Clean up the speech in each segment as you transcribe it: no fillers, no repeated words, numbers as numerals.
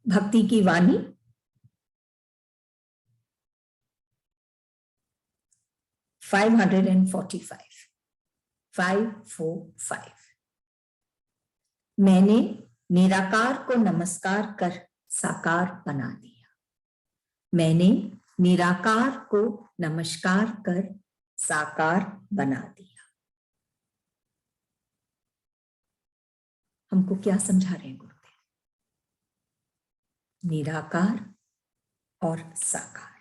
भक्ति की वाणी 545 मैंने निराकार को नमस्कार कर साकार बना दिया। मैंने निराकार को नमस्कार कर साकार बना दिया। हमको क्या समझा रहे हैं गुरुदेव? निराकार और साकार।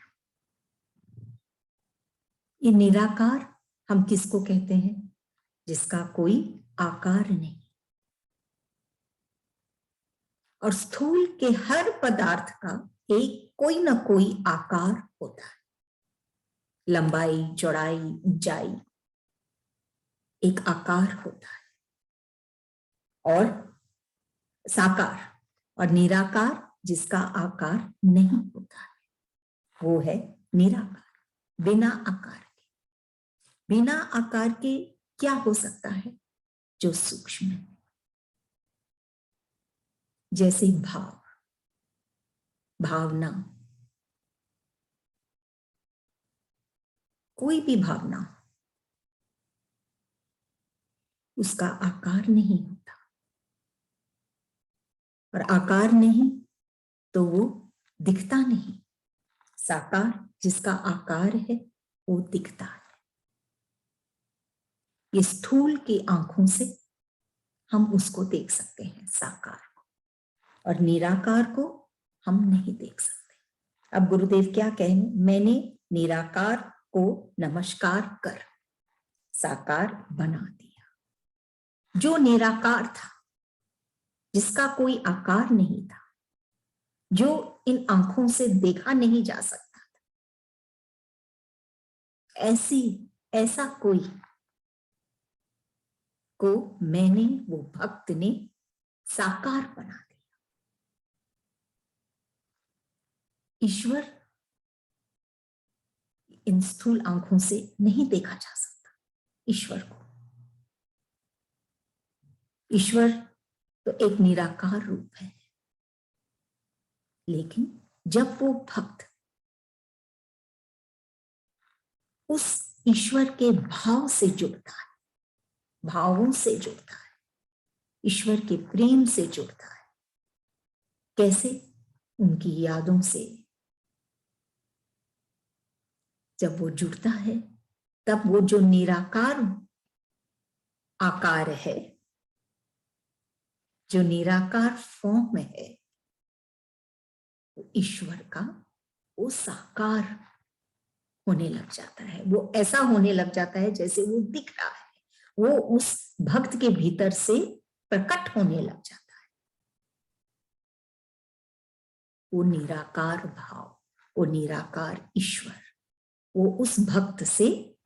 ये निराकार हम किसको कहते हैं? जिसका कोई आकार नहीं। और स्थूल के हर पदार्थ का एक कोई ना कोई आकार होता है। लंबाई, चौड़ाई, ऊंचाई, एक आकार होता है। और साकार और निराकार जिसका आकार नहीं होता है, वो है निराकार। बिना आकार के। बिना आकार के क्या हो सकता है? जो सूक्ष्म है, जैसे भाव, भावना, कोई भी भावना, उसका आकार नहीं होता। और आकार नहीं तो वो दिखता नहीं। साकार जिसका आकार है वो दिखता है। ये स्थूल की आंखों से हम उसको देख सकते हैं, साकार को, और निराकार को हम नहीं देख सकते। अब गुरुदेव क्या कहें? मैंने निराकार को नमस्कार कर साकार बना दिया। जो निराकार था, जिसका कोई आकार नहीं था, जो इन आंखों से देखा नहीं जा सकता था, ऐसा कोई को मैंने, वो भक्त ने साकार बना दिया। ईश्वर इन स्थूल आंखों से नहीं देखा जा सकता। ईश्वर को, ईश्वर तो एक निराकार रूप है। लेकिन जब वो भक्त उस ईश्वर के भाव से जुड़ता है, भावों से जुड़ता है, ईश्वर के प्रेम से जुड़ता है, कैसे? उनकी यादों से। जब वो जुड़ता है तब वो जो निराकार आकार है, जो निराकार फॉर्म है, ईश्वर का वो साकार होने लग जाता है। वो ऐसा होने लग जाता है जैसे वो दिख रहा है। वो उस भक्त के भीतर से प्रकट होने लग जाता है। वो निराकार भाव, वो निराकार ईश्वर, वो उस भक्त से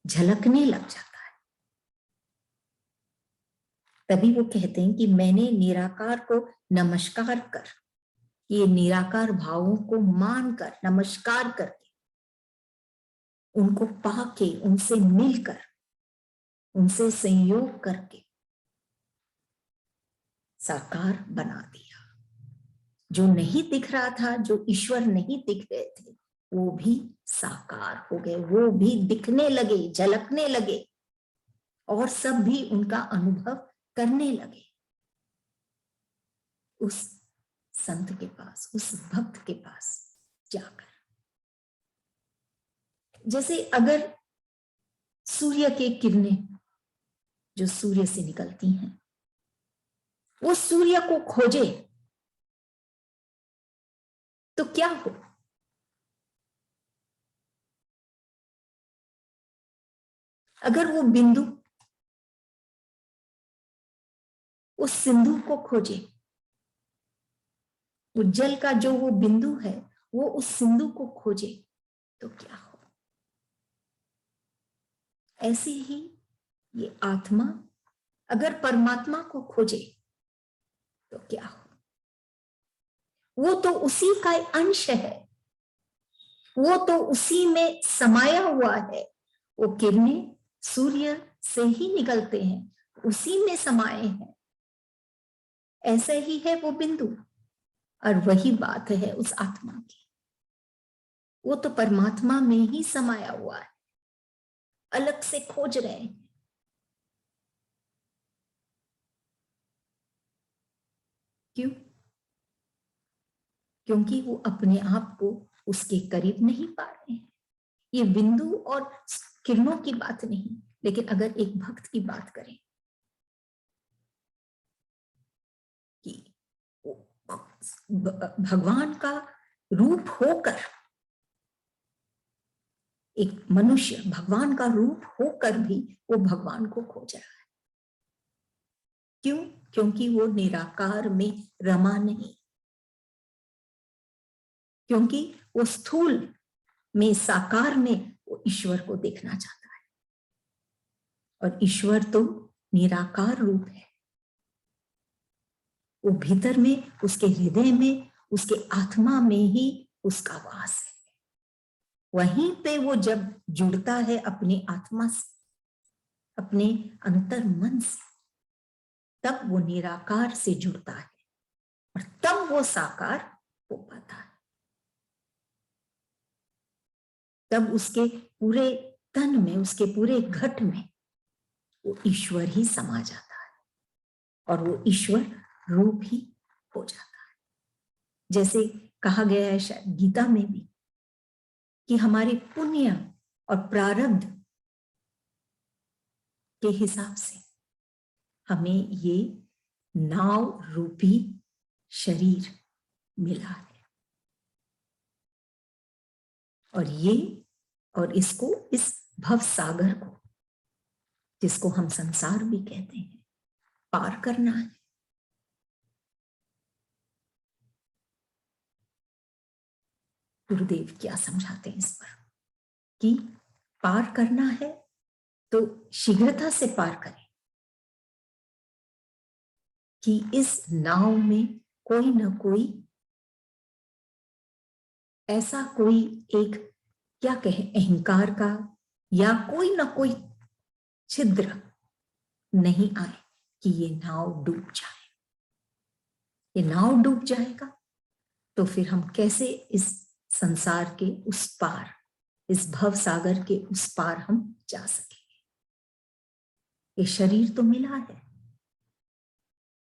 झलकने लग जाता है। तभी वो कहते हैं कि मैंने निराकार को नमस्कार कर, ये निराकार भावों को मानकर, नमस्कार करके, उनको पाके, उनसे मिलकर, उनसे संयोग करके साकार बना दिया। जो नहीं दिख रहा था, जो ईश्वर नहीं दिख रहे थे, वो भी साकार हो गए। वो भी दिखने लगे, झलकने लगे, और सब भी उनका अनुभव करने लगे। उस संत के पास, उस भक्त के पास जाकर। जैसे अगर सूर्य की किरणें जो सूर्य से निकलती हैं, वो सूर्य को खोजे तो क्या हो? अगर वो बिंदु उस सिंधु को खोजे, वो जल का जो वो बिंदु है, वो उस सिंधु को खोजे तो क्या हो? ऐसे ही ये आत्मा अगर परमात्मा को खोजे तो क्या हो? वो तो उसी का अंश है, वो तो उसी में समाया हुआ है। वो किरणें सूर्य से ही निकलते हैं, उसी में समाये हैं। ऐसे ही है वो बिंदु। और वही बात है उस आत्मा की, वो तो परमात्मा में ही समाया हुआ है, अलग से खोज रहे हैं। क्यों? क्योंकि वो अपने आप को उसके करीब नहीं पा रहे हैं। ये बिंदु और किरणों की बात नहीं, लेकिन अगर एक भक्त की बात करें कि भगवान का रूप होकर, एक मनुष्य भगवान का रूप होकर भी वो भगवान को खोज रहा है। क्यों? क्योंकि वो निराकार में रमा नहीं, क्योंकि वो स्थूल में, साकार में वो ईश्वर को देखना चाहता है, और ईश्वर तो निराकार रूप है। वो भीतर में, उसके हृदय में, उसके आत्मा में ही उसका वास है। वहीं पे वो जब जुड़ता है अपनी आत्मा से, अपने अंतर मन से, तब वो निराकार से जुड़ता है और तब वो साकार हो पाता है। तब उसके पूरे तन में, उसके पूरे घट में वो ईश्वर ही समा जाता है और वो ईश्वर रूप ही हो जाता है। जैसे कहा गया है शायद गीता में भी कि हमारे पुण्य और प्रारब्ध के हिसाब से हमें ये नाव रूपी शरीर मिला है, और इसको, इस भव सागर को, जिसको हम संसार भी कहते हैं, पार करना है। गुरुदेव क्या समझाते हैं इस पर कि पार करना है तो शीघ्रता से पार करें, कि इस नाव में कोई ना कोई ऐसा, कोई एक, क्या कहे, अहंकार का या कोई ना कोई छिद्र नहीं आए कि ये नाव डूब जाए। ये नाव डूब जाएगा तो फिर हम कैसे इस संसार के उस पार, इस भव सागर के उस पार हम जा सकेंगे? ये शरीर तो मिला है,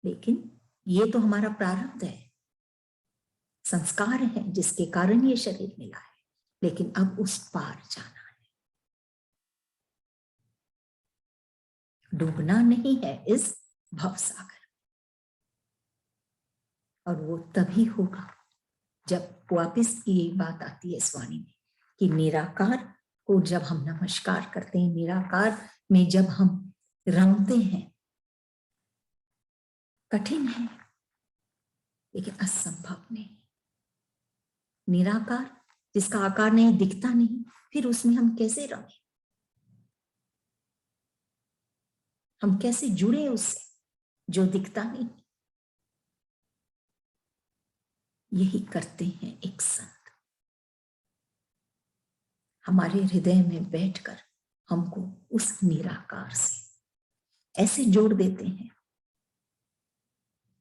लेकिन ये तो हमारा प्रारब्ध है, संस्कार है जिसके कारण ये शरीर मिला है, लेकिन अब उस पार जाना है। डूबना नहीं है इस भव सागर, और वो तभी होगा जब वापिस ये बात आती है इस वाणी में कि निराकार को जब हम नमस्कार करते हैं, निराकार में जब हम रमते हैं, कठिन है लेकिन असंभव नहीं। निराकार जिसका आकार नहीं, दिखता नहीं, फिर उसमें हम कैसे रमें? हम कैसे जुड़े उससे जो दिखता नहीं? यही करते हैं एक संत, हमारे हृदय में बैठकर हमको उस निराकार से ऐसे जोड़ देते हैं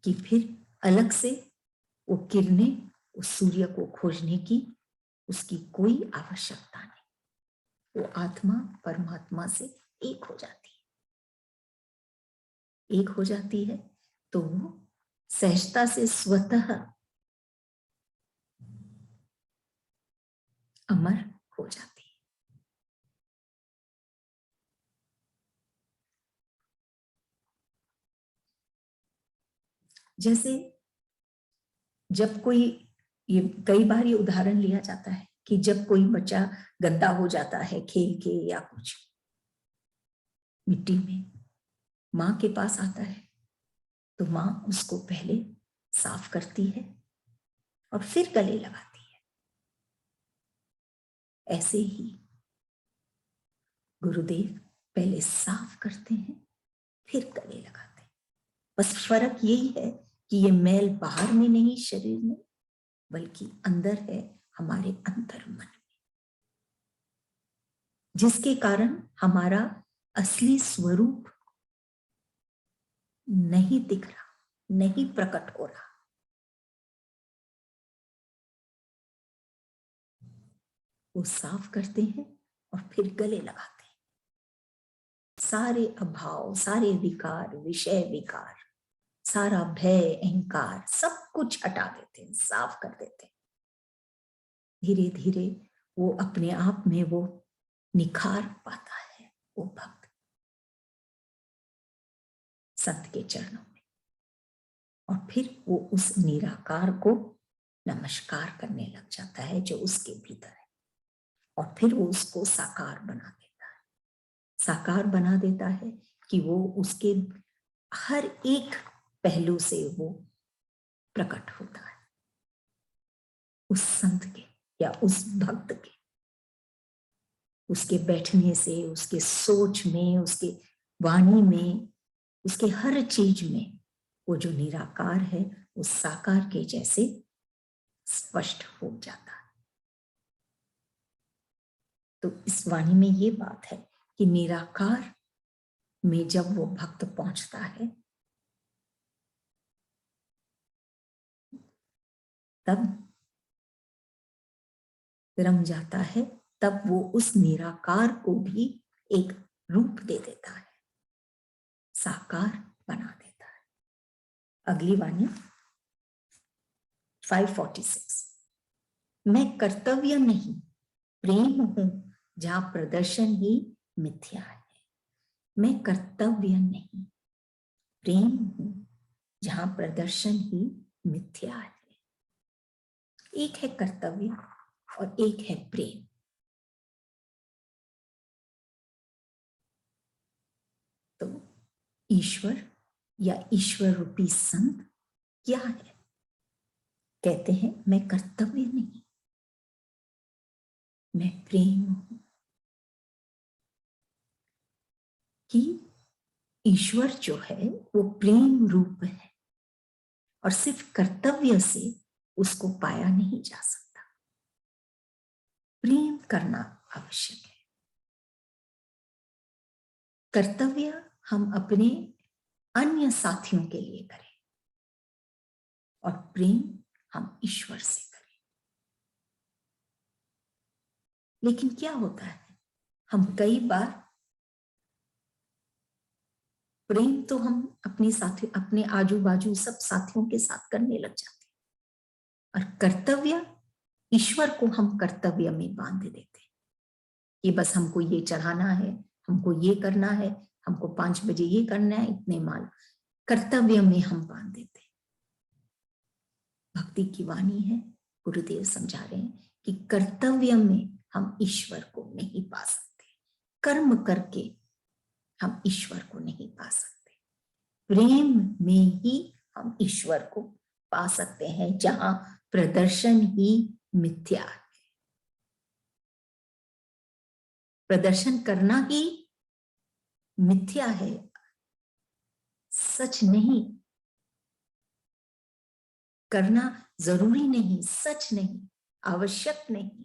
कि फिर अलग से वो किरणें, उस सूर्य को खोजने की उसकी कोई आवश्यकता नहीं। वो आत्मा परमात्मा से एक हो जाती है, एक हो जाती है तो वो सहजता से स्वतः अमर हो जाती है। जैसे जब कोई, ये कई बार ये उदाहरण लिया जाता है कि जब कोई बच्चा गंदा हो जाता है खेल के या कुछ मिट्टी में, माँ के पास आता है तो माँ उसको पहले साफ करती है और फिर गले लगाती है। ऐसे ही गुरुदेव पहले साफ करते हैं फिर गले लगाते हैं। बस फर्क यही है कि ये मैल बाहर में नहीं शरीर में, बल्कि अंदर है, हमारे अंतर मन में, जिसके कारण हमारा असली स्वरूप नहीं दिख रहा, नहीं प्रकट हो रहा। वो साफ करते हैं और फिर गले लगाते हैं। सारे अभाव, सारे विकार, विषय विकार, सारा भय, अहंकार, सब कुछ हटा देते हैं, साफ कर देते हैं। धीरे धीरे वो अपने आप में वो निखार पाता है, वो भक्त संत के चरणों में। और फिर वो उस निराकार को नमस्कार करने लग जाता है जो उसके भीतर है, और फिर वो उसको साकार बना देता है। साकार बना देता है कि वो उसके हर एक पहलू से वो प्रकट होता है, उस संत के या उस भक्त के। उसके बैठने से, उसके सोच में, उसके वाणी में, उसके हर चीज में वो जो निराकार है वो साकार के जैसे स्पष्ट हो जाता है। तो इस वाणी में ये बात है कि निराकार में जब वो भक्त पहुंचता है तब रम जाता है, तब वो उस निराकार को भी एक रूप दे देता है, साकार बना देता है। अगली वाणी 546। मैं कर्तव्य नहीं प्रेम हूं जहां प्रदर्शन ही मिथ्या है। मैं कर्तव्य नहीं प्रेम हूं जहां प्रदर्शन ही मिथ्या है। एक है कर्तव्य और एक है प्रेम। तो ईश्वर या ईश्वर रूपी संत क्या है? कहते हैं मैं कर्तव्य नहीं, मैं प्रेम हूं। कि ईश्वर जो है वो प्रेम रूप है और सिर्फ कर्तव्य से उसको पाया नहीं जा सकता, प्रेम करना आवश्यक है। कर्तव्य हम अपने अन्य साथियों के लिए करें और प्रेम हम ईश्वर से करें। लेकिन क्या होता है, हम कई बार प्रेम तो हम अपने साथी, अपने आजू बाजू सब साथियों के साथ करने लग जाते हैं, और कर्तव्य, ईश्वर को हम कर्तव्य में बांध देते हैं कि बस हमको ये चढ़ाना है, हमको ये करना है, हमको 5 बजे ये करना है, इतने माल, कर्तव्य में हम बांध देते हैं। भक्ति की वाणी है, गुरुदेव समझा रहे हैं कि कर्तव्य में हम ईश्वर को नहीं पा सकते, कर्म करके हम ईश्वर को नहीं पा सकते, प्रेम में ही हम ईश्वर को पा सकते हैं जहां प्रदर्शन ही मिथ्या है। प्रदर्शन करना ही मिथ्या है, सच नहीं, करना जरूरी नहीं, सच नहीं, आवश्यक नहीं,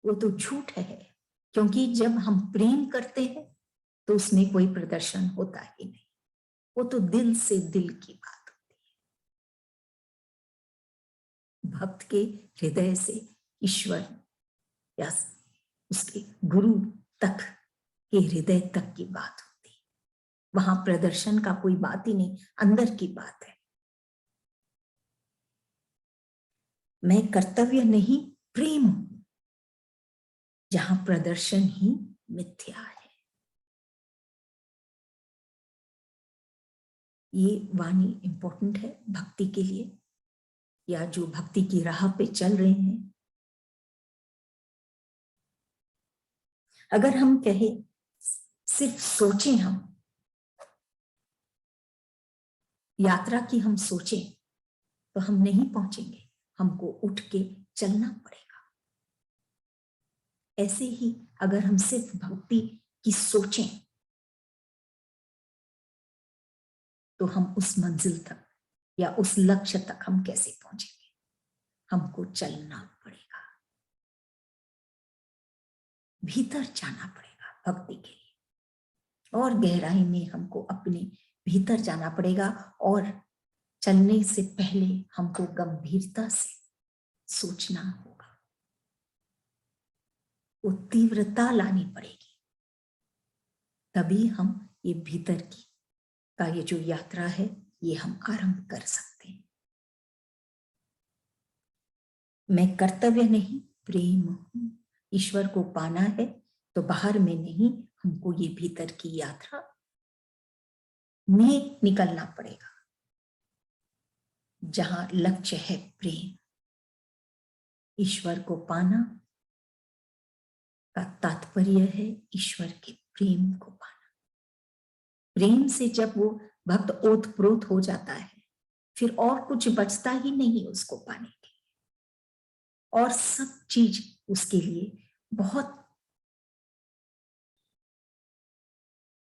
वो तो झूठ है। क्योंकि जब हम प्रेम करते हैं तो उसमें कोई प्रदर्शन होता ही नहीं, वो तो दिल से दिल की बात होती है, भक्त के हृदय से ईश्वर या उसके गुरु तक के हृदय तक की बात होती है। वहां प्रदर्शन का कोई बात ही नहीं, अंदर की बात है। मैं कर्तव्य नहीं प्रेम हूं जहां प्रदर्शन ही मिथ्या है। ये वाणी इंपॉर्टेंट है भक्ति के लिए, या जो भक्ति की राह पे चल रहे हैं। अगर हम कहें सिर्फ सोचें, हम यात्रा की हम सोचें तो हम नहीं पहुंचेंगे, हमको उठ के चलना पड़ेगा। ऐसे ही अगर हम सिर्फ भक्ति की सोचें तो हम उस मंजिल तक या उस लक्ष्य तक हम कैसे पहुंचेंगे? हमको चलना पड़ेगा, भीतर जाना पड़ेगा भक्ति के लिए, और गहराई में हमको अपने भीतर जाना पड़ेगा। और चलने से पहले हमको गंभीरता से सोचना होगा, वो तीव्रता लानी पड़ेगी, तभी हम ये भीतर की का ये जो यात्रा है ये हम आरंभ कर सकते हैं। मैं कर्तव्य नहीं प्रेम हूं। ईश्वर को पाना है तो बाहर में नहीं, हमको ये भीतर की यात्रा में निकलना पड़ेगा, जहां लक्ष्य है प्रेम। ईश्वर को पाना का तात्पर्य है ईश्वर के प्रेम को पाना। प्रेम से जब वो भक्त ओतप्रोत हो जाता है, फिर और कुछ बचता ही नहीं उसको पाने के लिए, और सब चीज उसके लिए बहुत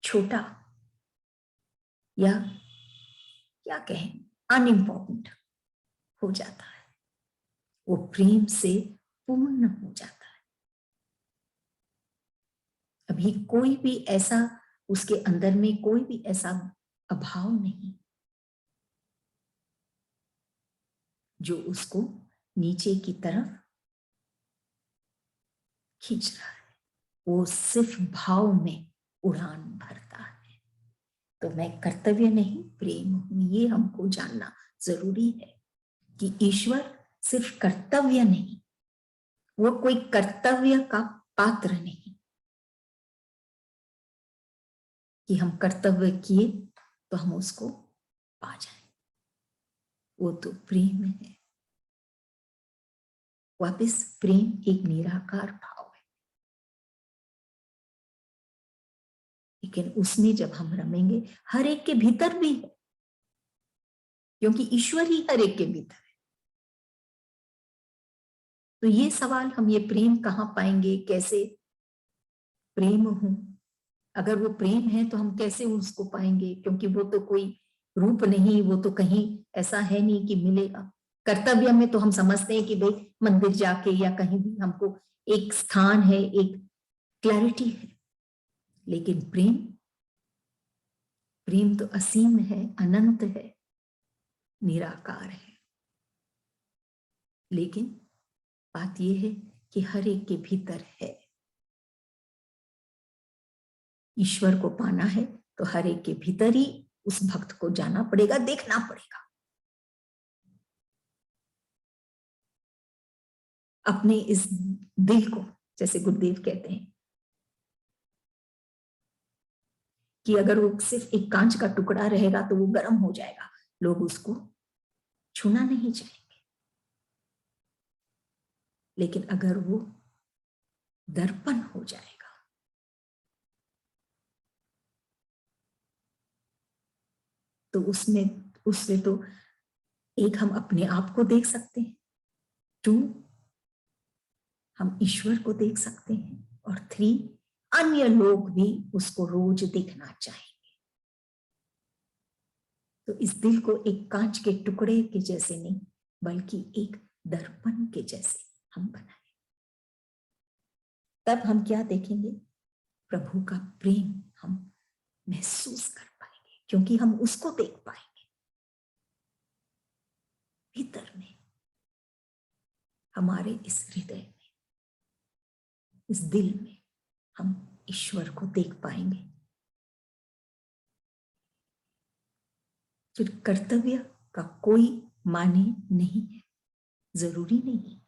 छोटा या क्या कहें अनइम्पोर्टेंट हो जाता है, वो प्रेम से पूर्ण हो जाता है। अभी कोई भी ऐसा उसके अंदर में कोई भी ऐसा अभाव नहीं जो उसको नीचे की तरफ खींच रहा है, वो सिर्फ भाव में उड़ान भरता है। तो मैं कर्तव्य नहीं प्रेम हूं, ये हमको जानना जरूरी है कि ईश्वर सिर्फ कर्तव्य नहीं, वो कोई कर्तव्य का पात्र नहीं कि हम कर्तव्य किए तो हम उसको पा जाए। वो तो प्रेम है। वापस प्रेम एक निराकार भाव है, लेकिन उसमें जब हम रमेंगे, हर एक के भीतर भी है, क्योंकि ईश्वर ही हर एक के भीतर है। तो ये सवाल, हम ये प्रेम कहाँ पाएंगे, कैसे प्रेम हूं, अगर वो प्रेम है तो हम कैसे उसको पाएंगे, क्योंकि वो तो कोई रूप नहीं, वो तो कहीं ऐसा है नहीं कि मिलेगा। कर्तव्य में तो हम समझते हैं कि भाई मंदिर जाके या कहीं भी हमको एक स्थान है, एक क्लैरिटी है, लेकिन प्रेम, प्रेम तो असीम है, अनंत है, निराकार है। लेकिन बात यह है कि हर एक के भीतर है। ईश्वर को पाना है तो हर एक के भीतर ही उस भक्त को जाना पड़ेगा, देखना पड़ेगा। अपने इस दिल को, जैसे गुरुदेव कहते हैं कि अगर वो सिर्फ एक कांच का टुकड़ा रहेगा तो वो गर्म हो जाएगा, लोग उसको छूना नहीं चाहेंगे। लेकिन अगर वो दर्पण हो जाएगा तो उससे तो एक, हम अपने आप को देख सकते हैं, टू, हम ईश्वर को देख सकते हैं, और थ्री, अन्य लोग भी उसको रोज देखना चाहेंगे। तो इस दिल को एक कांच के टुकड़े के जैसे नहीं, बल्कि एक दर्पण के जैसे हम बनाए। तब हम क्या देखेंगे? प्रभु का प्रेम हम महसूस कर पाएंगे, क्योंकि हम उसको देख पाएंगे भीतर में, हमारे इस हृदय में, इस दिल में हम ईश्वर को देख पाएंगे। फिर कर्तव्य का कोई माने नहीं है, जरूरी नहीं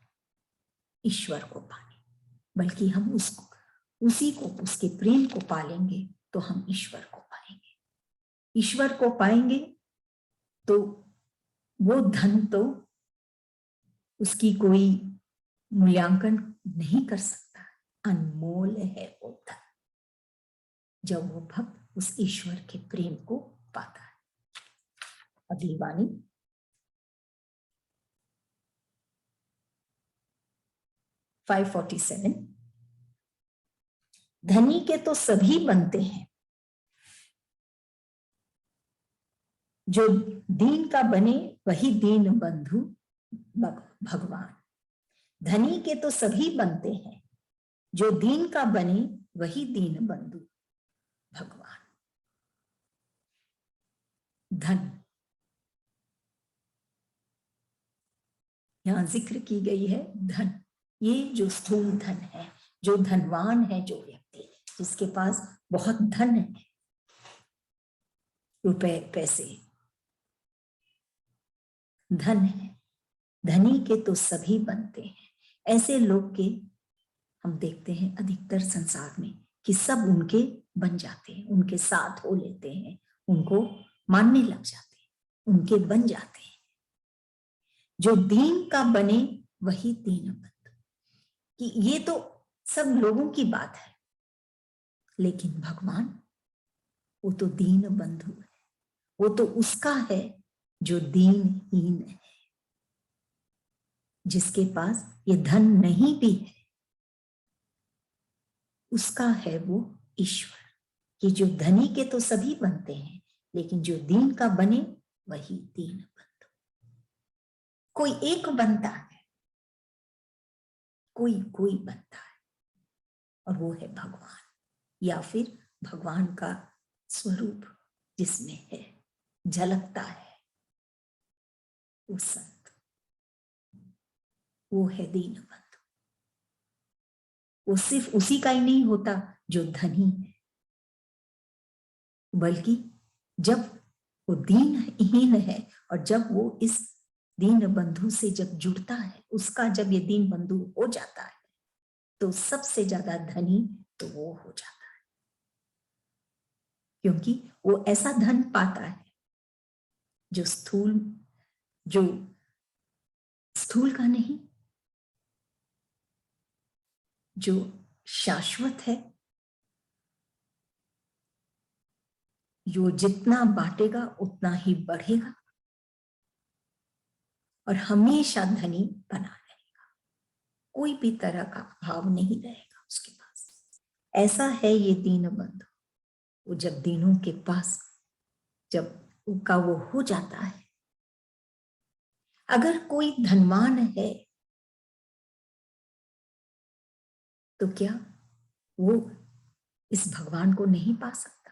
ईश्वर को पाने, बल्कि हम उसको, उसी को, उसके प्रेम को पालेंगे तो हम ईश्वर को पाएंगे। ईश्वर को पाएंगे तो वो धन तो उसकी कोई मूल्यांकन नहीं कर सकता, अनमोल है वो धन, जब वो भक्त उस ईश्वर के प्रेम को पाता है। अगली वाणी 547। धनी के तो सभी बनते हैं, जो दीन का बने वही दीन बंधु भगवान। धनी के तो सभी बनते हैं, जो दीन का बने वही दीन बंधु भगवान। धन, यहां जिक्र की गई है धन। ये जो स्थूल धन है, जो धनवान है, जो व्यक्ति जिसके पास बहुत धन है, रुपए पैसे धन है, धनी के तो सभी बनते हैं। ऐसे लोग के हम देखते हैं अधिकतर संसार में कि सब उनके बन जाते हैं, उनके साथ हो लेते हैं, उनको मानने लग जाते हैं, उनके बन जाते हैं। जो दीन का बने वही दीन बंधु। कि ये तो सब लोगों की बात है, लेकिन भगवान वो तो दीन बंधु है। वो तो उसका है जो दीनहीन है, जिसके पास ये धन नहीं भी है, उसका है वो ईश्वर। कि जो धनी के तो सभी बनते हैं, लेकिन जो दीन का बने वही दीन बंधु। कोई एक बनता है, कोई कोई बनता है, और वो है भगवान, या फिर भगवान का स्वरूप जिसमें है, झलकता है वो संत, वो है दीन बंधु। वो सिर्फ उसी का ही नहीं होता जो धनी है, बल्कि जब वो दीनहीन है और जब वो इस दीन बंधु से जब जुड़ता है, उसका जब ये दीन बंधु हो जाता है, तो सबसे ज्यादा धनी तो वो हो जाता है। क्योंकि वो ऐसा धन पाता है जो स्थूल का नहीं, जो शाश्वत है, जो जितना बांटेगा उतना ही बढ़ेगा और हमेशा धनी बना रहेगा। कोई भी तरह का भाव नहीं रहेगा उसके पास। ऐसा है ये दीन बंधु। वो जब दीनों के पास जब उनका वो हो जाता है, अगर कोई धनवान है तो क्या वो इस भगवान को नहीं पा सकता?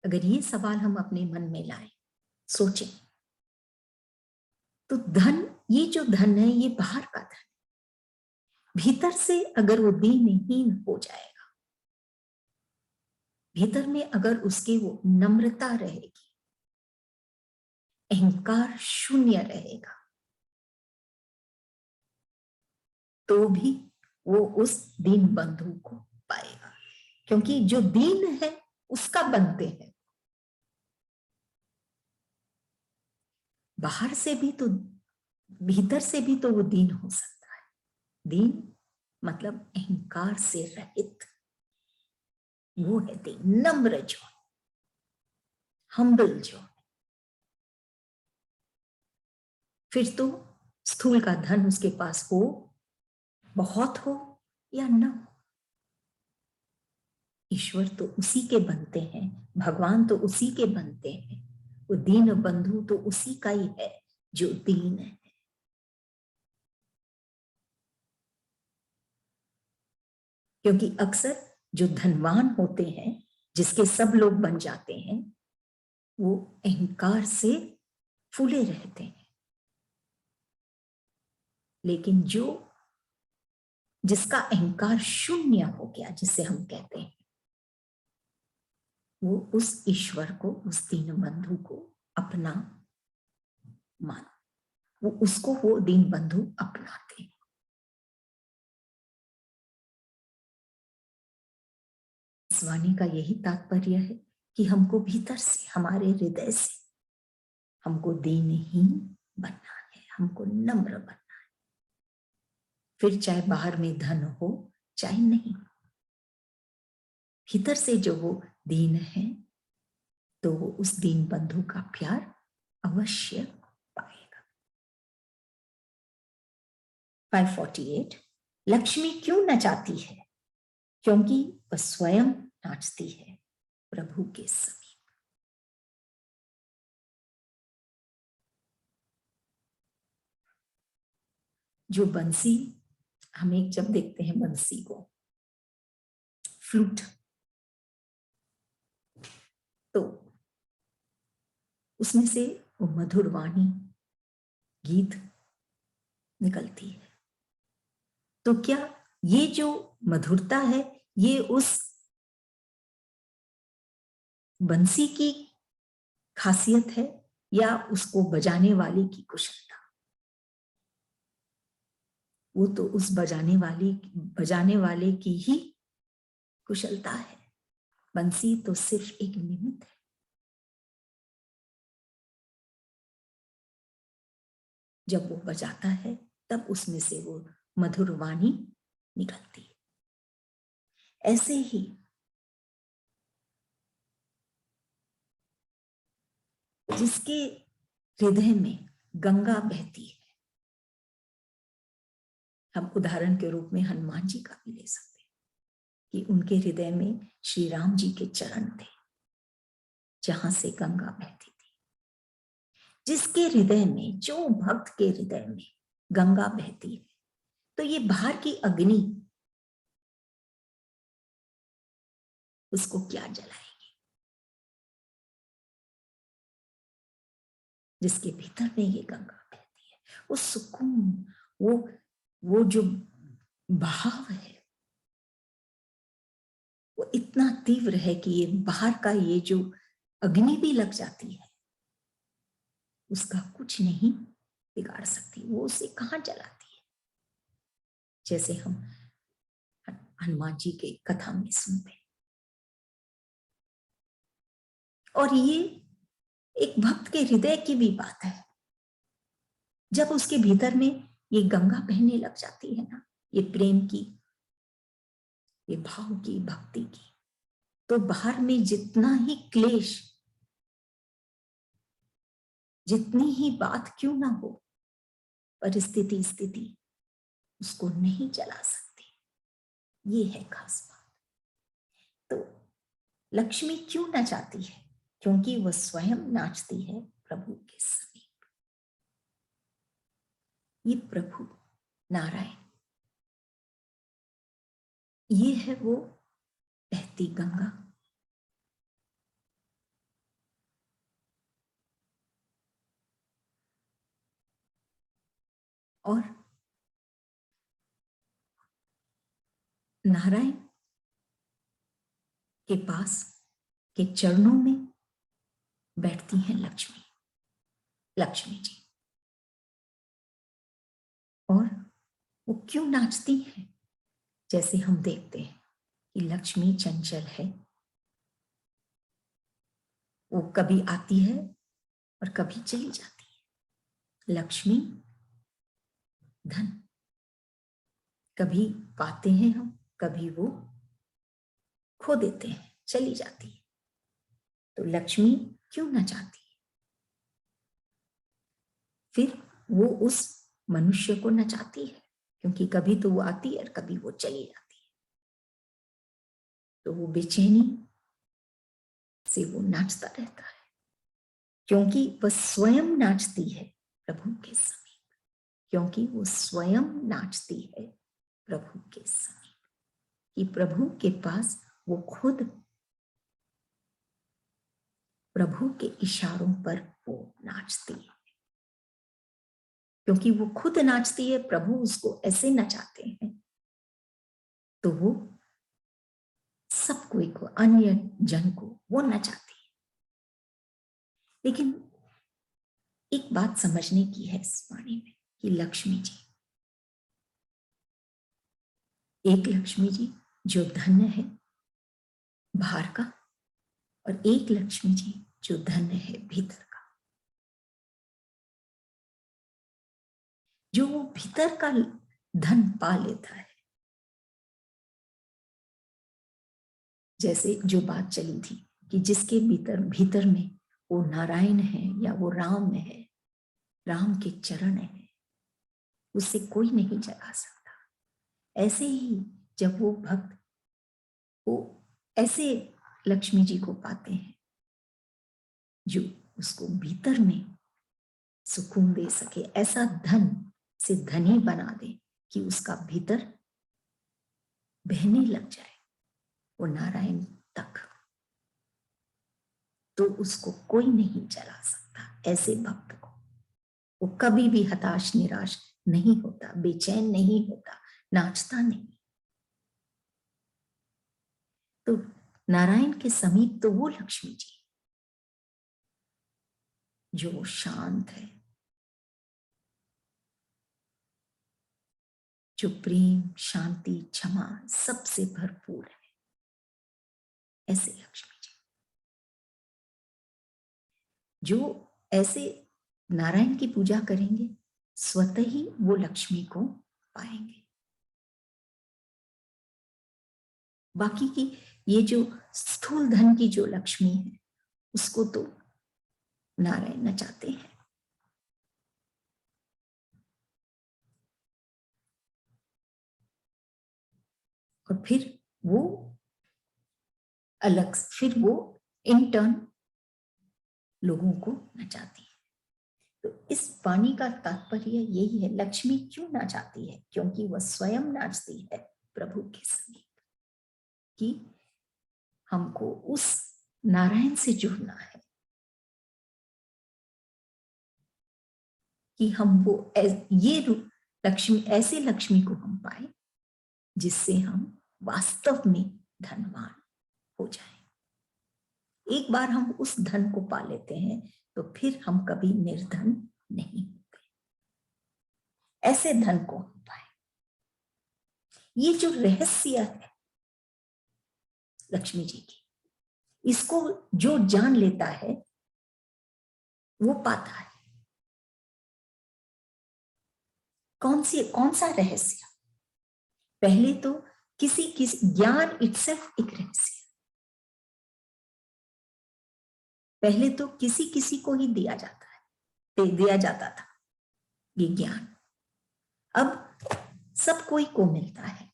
अगर ये सवाल हम अपने मन में लाएं, सोचें, तो धन, ये जो धन है ये बाहर का धन, भीतर से अगर वो दीनहीन हो जाएगा, भीतर में अगर उसकी वो नम्रता रहेगी, अहंकार शून्य रहेगा, तो भी वो उस दीन बंधु को पाएगा। क्योंकि जो दीन है उसका बनते हैं। बाहर से भी तो, भीतर से भी तो वो दीन हो सकता है। दीन मतलब अहंकार से रहित, वो है दीन, नम्र जो, हम्बल जो। फिर तो स्थूल का धन उसके पास हो, बहुत हो या न हो, ईश्वर तो उसी के बनते हैं, भगवान तो उसी के बनते हैं, वो दीन बंधु तो उसी का ही है जो दीन है। क्योंकि अक्सर जो धनवान होते हैं, जिसके सब लोग बन जाते हैं, वो अहंकार से फूले रहते हैं। लेकिन जो जिसका अहंकार शून्य हो गया, जिसे हम कहते हैं, वो उस ईश्वर को, उस दीन बंधु को अपना मानो, वो उसको वो दीन बंधु अपनाते हैं। इस वाणी का यही तात्पर्य है कि हमको भीतर से, हमारे हृदय से हमको दीनहीन बनना है, हमको नम्र बनना है। फिर चाहे बाहर में धन हो चाहे नहीं, भीतर से जो वो दीन है, तो वो उस दीन बंधु का प्यार अवश्य पाएगा। 548 लक्ष्मी क्यों नचाती है? क्योंकि वह स्वयं नाचती है प्रभु के समीप। जो बंसी, हम एक जब देखते हैं बंसी को, फ्लूट, तो उसमें से वो मधुर वाणी, गीत निकलती है। तो क्या ये जो मधुरता है ये उस बंसी की खासियत है या उसको बजाने वाले की कुशलता? वो तो उस बजाने वाले की ही कुशलता है। बंसी तो सिर्फ एक निमित्त है। जब वो बजाता है तब उसमें से वो मधुर वाणी निकलती है। ऐसे ही जिसके हृदय में गंगा बहती है, हम उदाहरण के रूप में हनुमान जी का भी ले सकते हैं कि उनके हृदय में श्री राम जी के चरण थे जहां से गंगा बहती थी। जिसके हृदय में, जो भक्त के हृदय में गंगा बहती है, तो ये बाहर की अग्नि उसको क्या जलाएगी? जिसके भीतर में ये गंगा बहती है, वो सुकून, वो जो भाव है वो इतना तीव्र है कि ये बाहर का ये जो अग्नि भी लग जाती है उसका कुछ नहीं बिगाड़ सकती। वो उसे कहां जलाती है? जैसे हम हनुमान जी के कथा में सुनते हैं। और ये एक भक्त के हृदय की भी बात है। जब उसके भीतर में ये गंगा बहने लग जाती है ना, ये प्रेम की, ये भाव की, भक्ति की, तो बाहर में जितना ही क्लेश, जितनी ही बात क्यों ना हो, परिस्थिति स्थिति उसको नहीं जला सकती। ये है खास बात। तो लक्ष्मी क्यों नचाती है? क्योंकि वह स्वयं नाचती है प्रभु के समीप। ये प्रभु नारायण, ये है वो बहती गंगा। और नारायण के पास के चरणों में बैठती हैं लक्ष्मी, लक्ष्मी जी। और वो क्यों नाचती हैं? जैसे हम देखते हैं कि लक्ष्मी चंचल है, वो कभी आती है और कभी चली जाती है। लक्ष्मी धन, कभी पाते हैं हम, कभी वो खो देते हैं, चली जाती है। तो लक्ष्मी क्यों नचाती है? फिर वो उस मनुष्य को नचाती है क्योंकि कभी तो वो आती है और कभी वो चली जाती है। तो वो बेचैनी से वो नाचता रहता है क्योंकि वह स्वयं नाचती है प्रभु के समीप। क्योंकि वो स्वयं नाचती है प्रभु के समीप, कि प्रभु के पास वो खुद प्रभु के इशारों पर वो नाचती है। क्योंकि वो खुद नाचती है, प्रभु उसको ऐसे नचाते हैं, तो वो सब कोई को, अन्य जन को वो नचाती है। लेकिन एक बात समझने की है इस वाणी में कि लक्ष्मी जी, एक लक्ष्मी जी जो धन्य है बाहर का, और एक लक्ष्मी जी जो धन्य है भीतर का। जो वो भीतर का धन पा लेता है, जैसे जो बात चली थी कि जिसके भीतर भीतर में वो नारायण है या वो राम है, राम के चरण है, उससे कोई नहीं जगा सकता। ऐसे ही जब वो भक्त वो ऐसे लक्ष्मी जी को पाते हैं जो उसको भीतर में सुकून दे सके, ऐसा धन से धनी बना दे कि उसका भीतर बहने लग जाए वो नारायण तक, तो उसको कोई नहीं जला सकता। ऐसे भक्त को वो कभी भी हताश निराश नहीं होता, बेचैन नहीं होता, नाचता नहीं। तो नारायण के समीप तो वो लक्ष्मी जी जो शांत है, जो प्रेम, शांति, क्षमा सबसे भरपूर है, ऐसे लक्ष्मी जी जो ऐसे नारायण की पूजा करेंगे स्वतः ही वो लक्ष्मी को पाएंगे। बाकी की ये जो स्थूल धन की जो लक्ष्मी है उसको तो नारायण नचाते हैं। और फिर वो अलग, फिर वो इन टर्न लोगों को नचाती है। तो इस वाणी का तात्पर्य यही है, लक्ष्मी क्यों नाचाती है? क्योंकि वह स्वयं नाचती है प्रभु के समीप, कि हमको उस नारायण से जुड़ना है, कि हम वो ये लक्ष्मी, ऐसे लक्ष्मी को हम पाए जिससे हम वास्तव में धनवान हो जाए। एक बार हम उस धन को पा लेते हैं तो फिर हम कभी निर्धन नहीं होते। ऐसे धन को हम पाए, ये जो रहस्य है लक्ष्मी जी की, इसको जो जान लेता है वो पाता है। कौन सा रहस्य? पहले तो किसी ज्ञान इटसेल्फ एक रहस्य, पहले तो किसी किसी को ही दिया जाता था ये ज्ञान। अब सब कोई को मिलता है,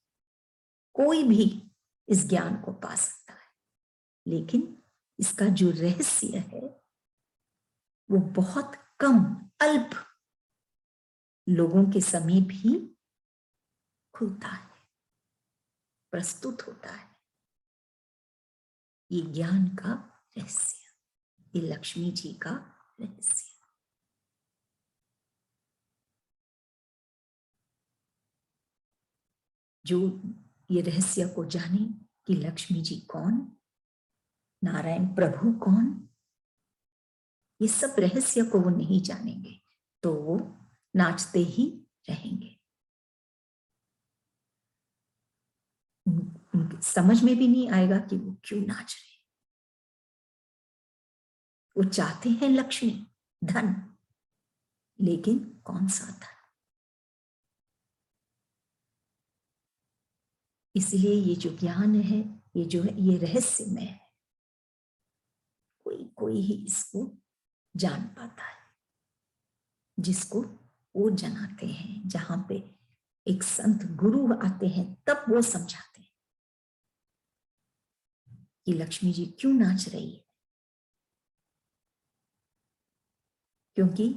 कोई भी इस ज्ञान को पा सकता है, लेकिन इसका जो रहस्य है वो बहुत कम, अल्प लोगों के समीप ही खुलता है, प्रस्तुत होता है। ये ज्ञान का रहस्य, ये लक्ष्मी जी का रहस्य। जो ये रहस्य को जाने कि लक्ष्मी जी कौन, नारायण प्रभु कौन, ये सब रहस्य को वो नहीं जानेंगे तो वो नाचते ही रहेंगे। समझ में भी नहीं आएगा कि वो क्यों नाच रहे। वो चाहते हैं लक्ष्मी, धन, लेकिन कौन सा धन? इसलिए ये जो ज्ञान है, ये जो है, ये रहस्यमय है, कोई ही इसको जान पाता है, जिसको वो जनाते हैं। जहां पे एक संत गुरु आते हैं तब वो समझाते हैं कि लक्ष्मी जी क्यों नाच रही है, क्योंकि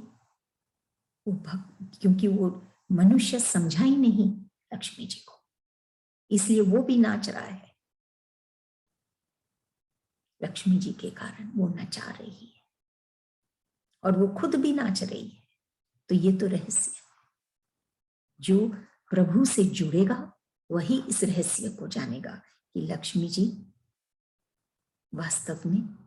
वो मनुष्य समझा ही नहीं लक्ष्मी जी को, इसलिए वो भी नाच रहा है। लक्ष्मी जी के कारण वो नचा रही है और वो खुद भी नाच रही है। तो ये तो रहस्य है। जो प्रभु से जुड़ेगा वही इस रहस्य को जानेगा कि लक्ष्मी जी वास्तव में